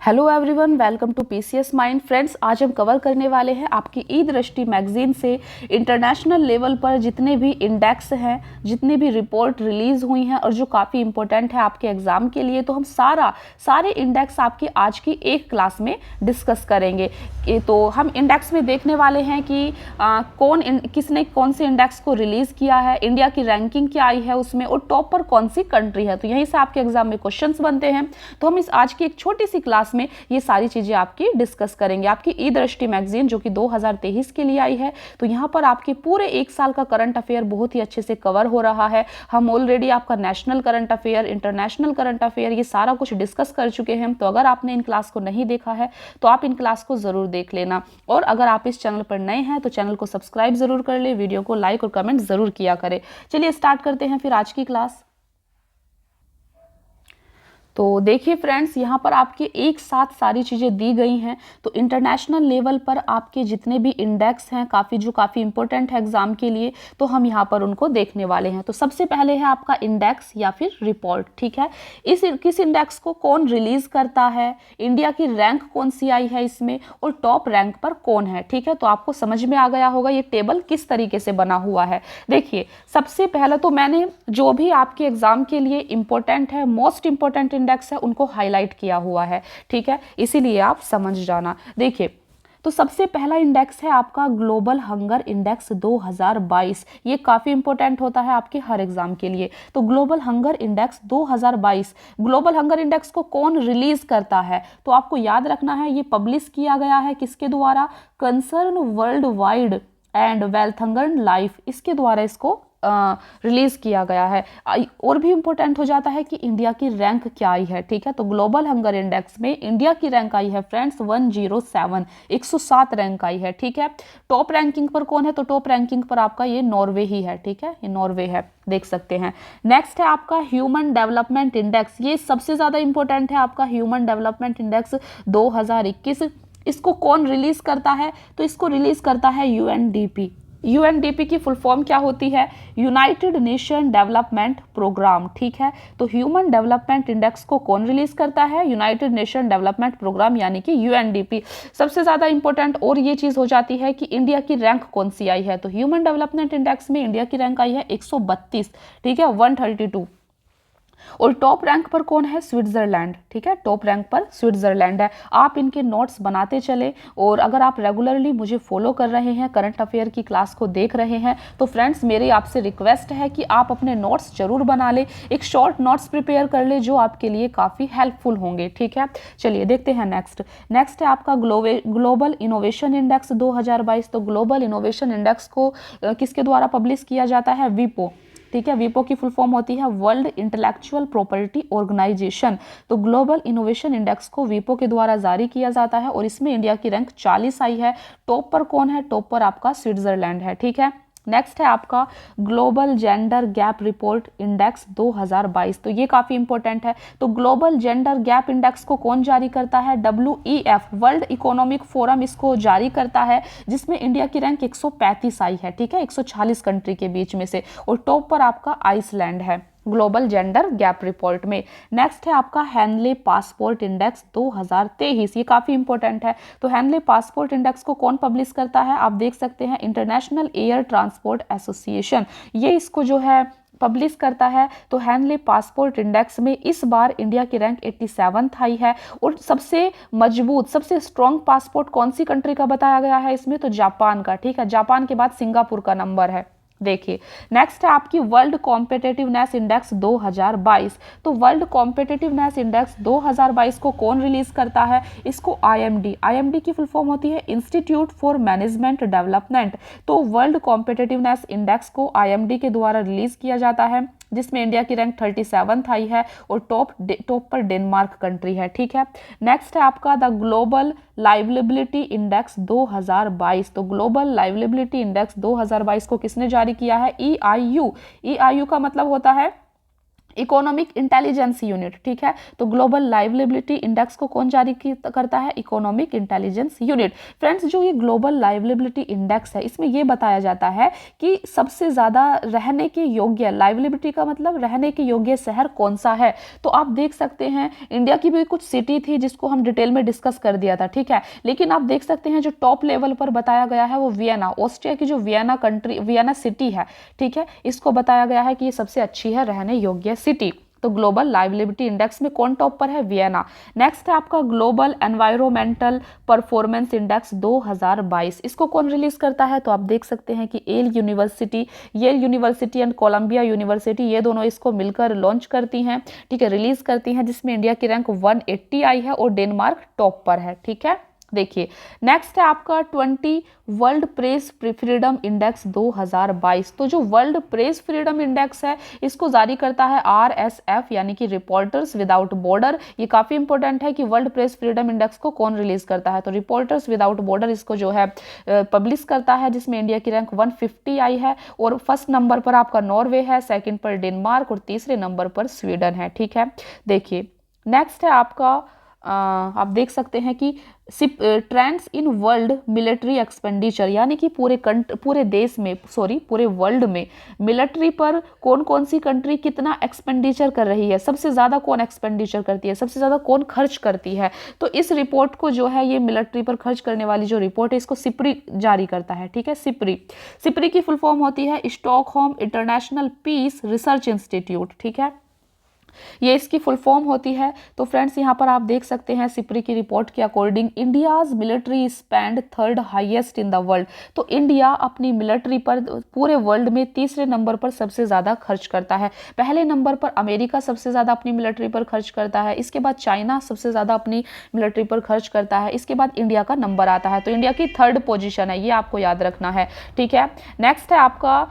Hello everyone, welcome to PCS mind. Friends, आज हम cover करने वाले हैं आपकी ई दृष्टि मैगजीन से इंटरनेशनल लेवल पर जितने भी इंडेक्स हैं, जितनी भी रिपोर्ट रिलीज हुई हैं और जो काफ़ी इंपॉर्टेंट है आपके एग्जाम के लिए, तो हम सारे इंडेक्स आपकी आज की एक क्लास में डिस्कस करेंगे। तो हम इंडेक्स में देखने वाले हैं कि किसने कौन से इंडेक्स को रिलीज किया है, इंडिया की रैंकिंग क्या आई है उसमें, और टॉप पर कौन सी कंट्री है। तो यहीं से आपके एग्जाम में क्वेश्चंस बनते हैं। तो हम इस आज की एक छोटी सी क्लास में ये सारी चीजें आपकी डिस्कस करेंगे। आपकी ई दृष्टि मैगजीन जो कि 2023 के लिए आई है, तो यहाँ पर आपके पूरे एक साल का करंट अफेयर बहुत ही अच्छे से कवर हो रहा है। हम ऑलरेडी आपका national current affair, international current affair, ये सारा कुछ डिस्कस कर चुके हैं। तो अगर आपने इन क्लास को नहीं देखा है तो आप इन क्लास को जरूर देख लेना। और अगर आप इस चैनल पर नए हैं तो चैनल को सब्सक्राइब जरूर कर ले, वीडियो को लाइक और कमेंट जरूर किया करें। चलिए स्टार्ट करते हैं फिर आज की क्लास। तो देखिए फ्रेंड्स, यहाँ पर आपके एक साथ सारी चीज़ें दी गई हैं। तो इंटरनेशनल लेवल पर आपके जितने भी इंडेक्स हैं काफ़ी इंपॉर्टेंट है एग्जाम के लिए, तो हम यहाँ पर उनको देखने वाले हैं। तो सबसे पहले है आपका इंडेक्स या फिर रिपोर्ट, ठीक है। किस इंडेक्स को कौन रिलीज करता है, इंडिया की रैंक कौन सी आई है इसमें, और टॉप रैंक पर कौन है, ठीक है। तो आपको समझ में आ गया होगा ये टेबल किस तरीके से बना हुआ है। देखिए, सबसे पहले तो मैंने जो भी आपके एग्जाम के लिए इंपॉर्टेंट है, मोस्ट इंपॉर्टेंट इंडेक्स है, उनको हाईलाइट किया हुआ है, ठीक है, इसीलिए आप समझ जाना। देखिए, तो सबसे पहला इंडेक्स है आपका ग्लोबल हंगर इंडेक्स 2022। ये काफी इंपॉर्टेंट होता है आपके हर एग्जाम के लिए। तो global hunger index 2022, global hunger index को कौन रिलीज करता है, तो आपको याद रखना है ये पब्लिश किया गया है किसके द्वारा, concern world wide and wealth hunger life, इसके द्वारा इसको रिलीज किया गया है। और भी इंपॉर्टेंट हो जाता है कि इंडिया की रैंक क्या आई है, ठीक है। तो ग्लोबल हंगर इंडेक्स में इंडिया की रैंक आई है फ्रेंड्स 107, 107 रैंक आई है, ठीक है। टॉप रैंकिंग पर कौन है, तो टॉप रैंकिंग पर आपका ये नॉर्वे ही है, ठीक है, ये नॉर्वे है, देख सकते हैं। नेक्स्ट है आपका ह्यूमन डेवलपमेंट इंडेक्स। ये सबसे ज्यादा इंपॉर्टेंट है आपका ह्यूमन डेवलपमेंट इंडेक्स 2021। इसको कौन रिलीज करता है, तो इसको रिलीज करता है यूएनडीपी। यूएनडीपी की फुल फॉर्म क्या होती है, यूनाइटेड नेशन डेवलपमेंट प्रोग्राम, ठीक है। तो ह्यूमन डेवलपमेंट इंडेक्स को कौन रिलीज करता है, यूनाइटेड नेशन डेवलपमेंट प्रोग्राम यानी कि यूएनडीपी। सबसे ज्यादा इंपॉर्टेंट और ये चीज हो जाती है कि इंडिया की रैंक कौन सी आई है, तो ह्यूमन डेवलपमेंट इंडेक्स में इंडिया की रैंक आई है 132, ठीक है, 132। और टॉप रैंक पर कौन है, स्विट्जरलैंड, ठीक है, टॉप रैंक पर स्विट्जरलैंड है। आप इनके नोट्स बनाते चले, और अगर आप रेगुलरली मुझे फॉलो कर रहे हैं, करंट अफेयर की क्लास को देख रहे हैं, तो फ्रेंड्स मेरी आपसे रिक्वेस्ट है कि आप अपने नोट्स जरूर बना ले, एक शॉर्ट नोट्स प्रिपेयर कर ले जो आपके लिए काफ़ी हेल्पफुल होंगे, ठीक है। चलिए देखते हैं नेक्स्ट है आपका ग्लोबल इनोवेशन इंडेक्स 2022। तो ग्लोबल इनोवेशन इंडेक्स को किसके द्वारा पब्लिश किया जाता है, विपो, ठीक है। विपो की फुल फॉर्म होती है वर्ल्ड इंटेलेक्चुअल प्रॉपर्टी ऑर्गेनाइजेशन। तो ग्लोबल इनोवेशन इंडेक्स को विपो के द्वारा जारी किया जाता है, और इसमें इंडिया की रैंक 40 आई है। टॉप पर कौन है, टॉप पर आपका स्विट्जरलैंड है, ठीक है। नेक्स्ट है आपका global gender gap report index 2022। तो ये काफी इंपॉर्टेंट है। तो ग्लोबल जेंडर गैप इंडेक्स को कौन जारी करता है, WEF, वर्ल्ड इकोनॉमिक फोरम इसको जारी करता है, जिसमें इंडिया की रैंक 135 आई है, ठीक है, 140 कंट्री के बीच में से। और टॉप पर आपका आइसलैंड है ग्लोबल जेंडर गैप रिपोर्ट में। नेक्स्ट है आपका हैनले पासपोर्ट इंडेक्स 2023। ये काफी इंपॉर्टेंट है। तो हैनले पासपोर्ट इंडेक्स को कौन पब्लिश करता है, आप देख सकते हैं इंटरनेशनल एयर ट्रांसपोर्ट एसोसिएशन, ये इसको जो है पब्लिश करता है। तो हैनले पासपोर्ट इंडेक्स में इस बार इंडिया की रैंक 87 आई है। और सबसे मजबूत, सबसे स्ट्रॉन्ग पासपोर्ट कौन सी कंट्री का बताया गया है इसमें, तो जापान का, ठीक है। जापान के बाद सिंगापुर का नंबर है। देखिए, नेक्स्ट है आपकी वर्ल्ड कॉम्पिटिटिवनेस इंडेक्स 2022। तो वर्ल्ड कॉम्पिटिटिवनेस इंडेक्स 2022 को कौन रिलीज करता है, इसको आईएमडी की फुल फॉर्म होती है इंस्टीट्यूट फॉर मैनेजमेंट डेवलपमेंट। तो वर्ल्ड कॉम्पिटिटिवनेस इंडेक्स को आईएमडी के द्वारा रिलीज किया जाता है, जिसमें इंडिया की रैंक 37 आई है, और टॉप पर डेनमार्क कंट्री है, ठीक है। नेक्स्ट है आपका द ग्लोबल लाइवलेबिलिटी इंडेक्स 2022। तो ग्लोबल लाइवलेबिलिटी इंडेक्स 2022 को किसने जारी किया है, EIU। EIU का मतलब होता है इकोनॉमिक इंटेलिजेंस यूनिट, ठीक है। तो ग्लोबल लाइवलिबिलिटी इंडेक्स को कौन जारी करता है? Economic intelligence unit. फ्रेंड्स, जो ये ग्लोबल लाइवलिबिलिटी इंडेक्स है, इसमें ये बताया जाता है कि सबसे ज़्यादा रहने के योग्य, लाइवलिबिलिटी का मतलब रहने के योग्य शहर कौन सा है। तो आप देख सकते हैं इंडिया की भी कुछ सिटी थी जिसको हम डिटेल में डिस्कस कर दिया था, ठीक है। लेकिन आप देख सकते हैं जो टॉप लेवल पर बताया गया है वो वियना, ऑस्ट्रिया की जो वियना सिटी है, ठीक है, इसको बताया गया है कि ये सबसे अच्छी है रहने योग्य सिटी। तो ग्लोबल लाइवलिबिलिटी इंडेक्स में कौन टॉप पर है? वियना। नेक्स्ट है आपका ग्लोबल एनवायरमेंटल परफॉर्मेंस इंडेक्स 2022। इसको कौन रिलीज करता है? तो आप देख सकते हैं कि Yale University and Columbia University, ये दोनों इसको मिलकर लॉन्च करती हैं, ठीक है, रिलीज करती हैं, जिसमें इंडिया की रैंक 180 आई है और डेनमार्क टॉप पर है, ठीक है। देखिए नेक्स्ट है आपका 20 वर्ल्ड प्रेस फ्रीडम इंडेक्स 2022। तो जो वर्ल्ड प्रेस फ्रीडम इंडेक्स है इसको जारी करता है RSF यानी कि रिपोर्टर्स विदाउट बॉर्डर। ये काफी इंपॉर्टेंट है कि वर्ल्ड प्रेस फ्रीडम इंडेक्स को कौन रिलीज करता है? तो रिपोर्टर्स विदाउट बॉर्डर इसको जो है पब्लिश करता है, जिसमें इंडिया की रैंक 150 आई है और फर्स्ट नंबर पर आपका नॉर्वे है, सेकेंड पर डेनमार्क और तीसरे नंबर पर स्वीडन है, ठीक है। देखिए नेक्स्ट है आपका आप देख सकते हैं कि trends in world military expenditure, यानी कि पूरे देश में, पूरे वर्ल्ड में मिलिट्री पर कौन कौन सी कंट्री कितना एक्सपेंडिचर कर रही है, सबसे ज़्यादा कौन एक्सपेंडिचर करती है, सबसे ज़्यादा कौन खर्च करती है। तो इस रिपोर्ट को जो है ये मिलिट्री पर खर्च करने वाली जो रिपोर्ट है इसको सिप्री जारी करता है, ठीक है। सिप्री की फुल फॉर्म होती है Stockholm International Peace Research Institute, ठीक है, ये इसकी फुल फॉर्म होती है। तो फ्रेंड्स यहाँ पर आप देख सकते हैं सिप्री की रिपोर्ट के according India's military spend third highest in the world. तो इंडिया अपनी मिलिट्री पर पूरे वर्ल्ड में तीसरे नंबर पर सबसे ज़्यादा खर्च करता है। पहले नंबर पर अमेरिका सबसे ज़्यादा अपनी मिलिट्री पर खर्च करता है, इसके बाद चाइना सबसे ज़्यादा अपनी मिलिट्री पर खर्च करता है, इसके बाद इंडिया का नंबर आता है। तो इंडिया की थर्ड पोजीशन है, ये आपको याद रखना है, ठीक है। नेक्स्ट है आपका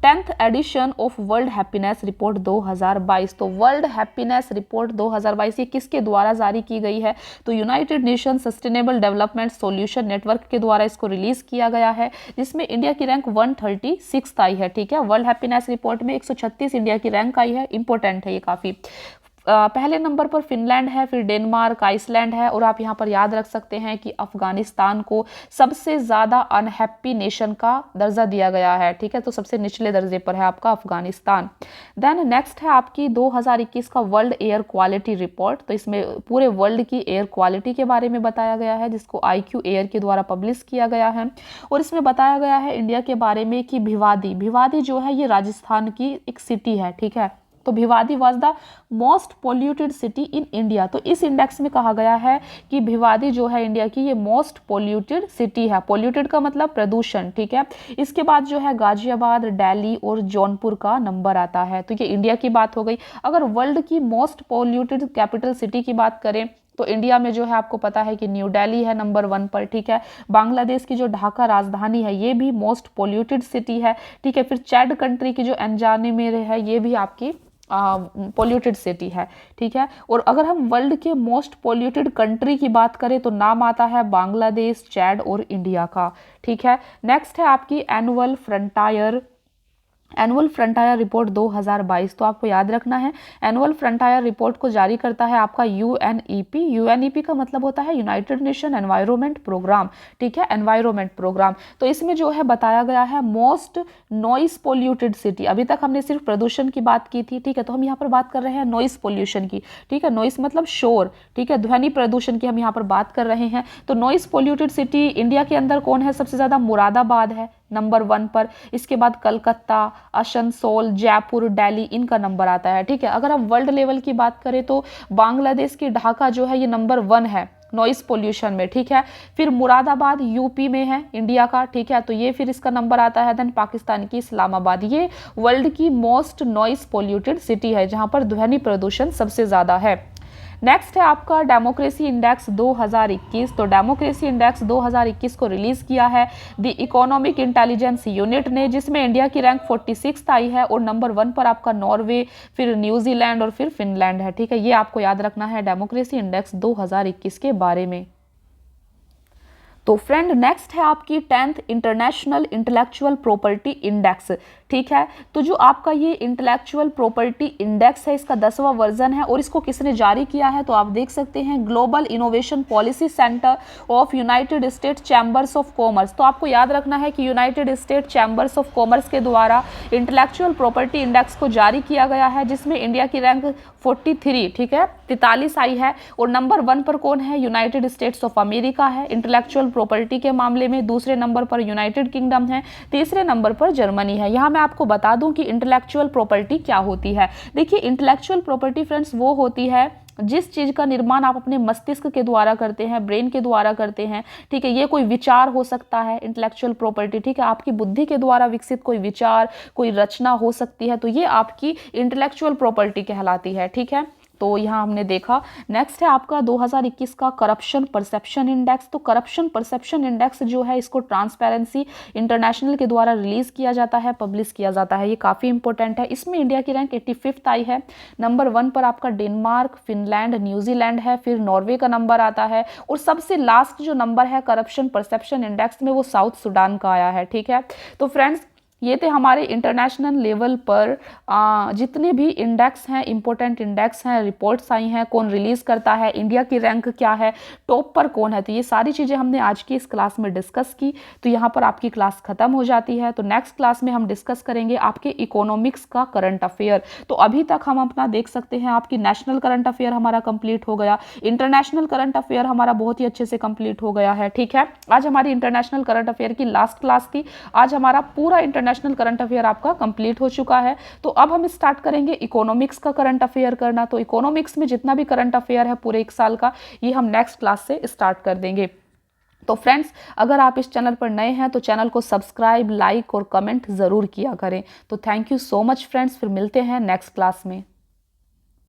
10th edition of World Happiness Report 2022। तो वर्ल्ड हैप्पीनेस रिपोर्ट 2022 ये किसके द्वारा जारी की गई है? तो United nation sustainable development solution network के द्वारा इसको रिलीज किया गया है, जिसमें इंडिया की रैंक 136 आई है, ठीक है। वर्ल्ड हैप्पीनेस रिपोर्ट में 136 इंडिया की रैंक आई है, इंपॉर्टेंट है ये काफी। पहले नंबर पर फिनलैंड है, फिर डेनमार्क, आइसलैंड है, और आप यहाँ पर याद रख सकते हैं कि अफगानिस्तान को सबसे ज़्यादा अनहैप्पी नेशन का दर्जा दिया गया है, ठीक है। तो सबसे निचले दर्जे पर है आपका अफगानिस्तान। देन नेक्स्ट है आपकी 2021 का वर्ल्ड एयर क्वालिटी रिपोर्ट। तो इसमें पूरे वर्ल्ड की एयर क्वालिटी के बारे में बताया गया है, जिसको IQ एयर के द्वारा पब्लिश किया गया है, और इसमें बताया गया है इंडिया के बारे में कि भिवादी जो है ये राजस्थान की एक सिटी है, ठीक है। तो Bhiwadi was the most polluted city in India. तो इस इंडेक्स में कहा गया है कि भिवादी जो है इंडिया की ये मोस्ट पोल्यूटेड सिटी है। पोल्यूटेड का मतलब प्रदूषण, ठीक है। इसके बाद जो है गाजियाबाद, दिल्ली और जौनपुर का नंबर आता है। तो ये इंडिया की बात हो गई। अगर वर्ल्ड की मोस्ट पोल्यूटेड कैपिटल सिटी की बात करें तो इंडिया में जो है आपको पता है कि न्यू दिल्ली है नंबर 1 पर, ठीक है। बांग्लादेश की जो ढाका राजधानी है ये भी मोस्ट पोल्यूटेड सिटी है, ठीक है। फिर चैड कंट्री की जो एनजाने में है ये भी आपकी पोल्यूटेड सिटी है, ठीक है। और अगर हम वर्ल्ड के मोस्ट पोल्यूटेड कंट्री की बात करें तो नाम आता है बांग्लादेश, चैड और इंडिया का, ठीक है। नेक्स्ट है आपकी एनुअल फ्रंटायर रिपोर्ट 2022। तो आपको याद रखना है एनुअल फ्रंटायर रिपोर्ट को जारी करता है आपका UNEP का मतलब होता है यूनाइटेड नेशन एनवायरनमेंट प्रोग्राम, ठीक है, एनवायरनमेंट प्रोग्राम। तो इसमें जो है बताया गया है मोस्ट नॉइस पोल्यूटेड सिटी। अभी तक हमने सिर्फ प्रदूषण की बात की थी, ठीक है, तो हम यहाँ पर बात कर रहे हैं नॉइस पोल्यूशन की, ठीक है। नॉइस मतलब शोर, ठीक है, ध्वनि प्रदूषण की हम यहाँ पर बात कर रहे हैं। तो नॉइस पोल्यूटेड सिटी इंडिया के अंदर कौन है सबसे ज्यादा? मुरादाबाद है नंबर 1 पर, इसके बाद कलकत्ता, आसनसोल, जयपुर, दिल्ली, इनका नंबर आता है, ठीक है। अगर हम वर्ल्ड लेवल की बात करें तो बांग्लादेश की ढाका जो है ये नंबर 1 है नॉइस पोल्यूशन में, ठीक है। फिर मुरादाबाद यूपी में है इंडिया का, ठीक है, तो ये फिर इसका नंबर आता है। देन पाकिस्तान की इस्लामाबाद, ये वर्ल्ड की मोस्ट नॉइस पोल्यूटेड सिटी है जहां पर ध्वनि प्रदूषण सबसे ज्यादा है। नेक्स्ट है आपका डेमोक्रेसी इंडेक्स 2021। तो डेमोक्रेसी इंडेक्स 2021 को रिलीज किया है द इकोनॉमिक इंटेलिजेंस यूनिट ने, जिसमें इंडिया की रैंक 46 आई है और नंबर 1 पर आपका नॉर्वे, फिर न्यूजीलैंड और फिर फिनलैंड है, ठीक है। ये आपको याद रखना है डेमोक्रेसी इंडेक्स 2021 के बारे में। तो फ्रेंड नेक्स्ट है आपकी 10th international intellectual property index, ठीक है। तो जो आपका ये इंटेलेक्चुअल प्रॉपर्टी इंडेक्स है, इसका 10वां वर्जन है और इसको किसने जारी किया है, तो आप देख सकते हैं global innovation policy centre of United states chambers of commerce. तो आपको याद रखना है कि United state chambers of commerce के द्वारा इंटेलेक्चुअल प्रॉपर्टी इंडेक्स को जारी किया गया है, जिसमें इंडिया की रैंक 43, ठीक है, 43 आई है। और नंबर 1 पर कौन है, यूनाइटेड स्टेट्स ऑफ अमेरिका है इंटेलेक्चुअल प्रॉपर्टी के मामले में। दूसरे नंबर पर यूनाइटेड किंगडम है। तीसरे नंबर पर जर्मनी है। यहाँ मैं आपको बता दूं कि इंटेलेक्चुअल प्रॉपर्टी क्या होती है। देखिए, इंटेलेक्चुअल प्रॉपर्टी फ्रेंड्स वो होती है जिस चीज का निर्माण आप अपने मस्तिष्क के द्वारा करते हैं, ब्रेन के द्वारा करते हैं, ठीक है। ये कोई विचार हो सकता है इंटेलेक्चुअल प्रॉपर्टी, ठीक है, आपकी बुद्धि के द्वारा विकसित कोई विचार, कोई रचना हो सकती है, तो ये आपकी इंटेलेक्चुअल प्रॉपर्टी कहलाती है, ठीक है। तो यहाँ हमने देखा। नेक्स्ट है आपका 2021 का करप्शन परसेप्शन इंडेक्स। तो करप्शन परसेप्शन इंडेक्स जो है, इसको ट्रांसपेरेंसी इंटरनेशनल के द्वारा रिलीज किया जाता है, पब्लिश किया जाता है। ये काफ़ी इंपॉर्टेंट है। इसमें इंडिया की रैंक 85 आई है। नंबर 1 पर आपका डेनमार्क, फिनलैंड, न्यूजीलैंड है, फिर नॉर्वे का नंबर आता है और सबसे लास्ट जो नंबर है करप्शन परसेप्शन इंडेक्स में, वो साउथ सूडान का आया है, ठीक है। तो फ्रेंड्स, ये थे हमारे इंटरनेशनल लेवल पर जितने भी इंडेक्स हैं, इंपॉर्टेंट इंडेक्स हैं, रिपोर्ट्स आई हैं, कौन रिलीज़ करता है, इंडिया की रैंक क्या है, टॉप पर कौन है। तो ये सारी चीज़ें हमने आज की इस क्लास में डिस्कस की। तो यहाँ पर आपकी क्लास ख़त्म हो जाती है। तो नेक्स्ट क्लास में हम डिस्कस करेंगे आपके इकोनॉमिक्स का करंट अफेयर। तो अभी तक हम अपना देख सकते हैं, आपकी नेशनल करंट अफेयर हमारा कंप्लीट हो गया, इंटरनेशनल करंट अफेयर हमारा बहुत ही अच्छे से कंप्लीट हो गया है, ठीक है। आज हमारी इंटरनेशनल करंट अफेयर की लास्ट क्लास थी। आज हमारा पूरा इंटरनेशनल करंट अफेयर आपका कंप्लीट हो चुका है। तो अब हम स्टार्ट करेंगे इकोनॉमिक्स का करंट अफेयर करना। तो इकोनॉमिक्स में जितना भी करंट अफेयर है पूरे 1 साल का, ये हम नेक्स्ट क्लास से स्टार्ट कर देंगे। तो फ्रेंड्स, अगर आप इस चैनल पर नए हैं तो चैनल को सब्सक्राइब, लाइक और कमेंट ज़रूर किया करें। तो thank you so much friends, फिर मिलते हैं नेक्स्ट क्लास में।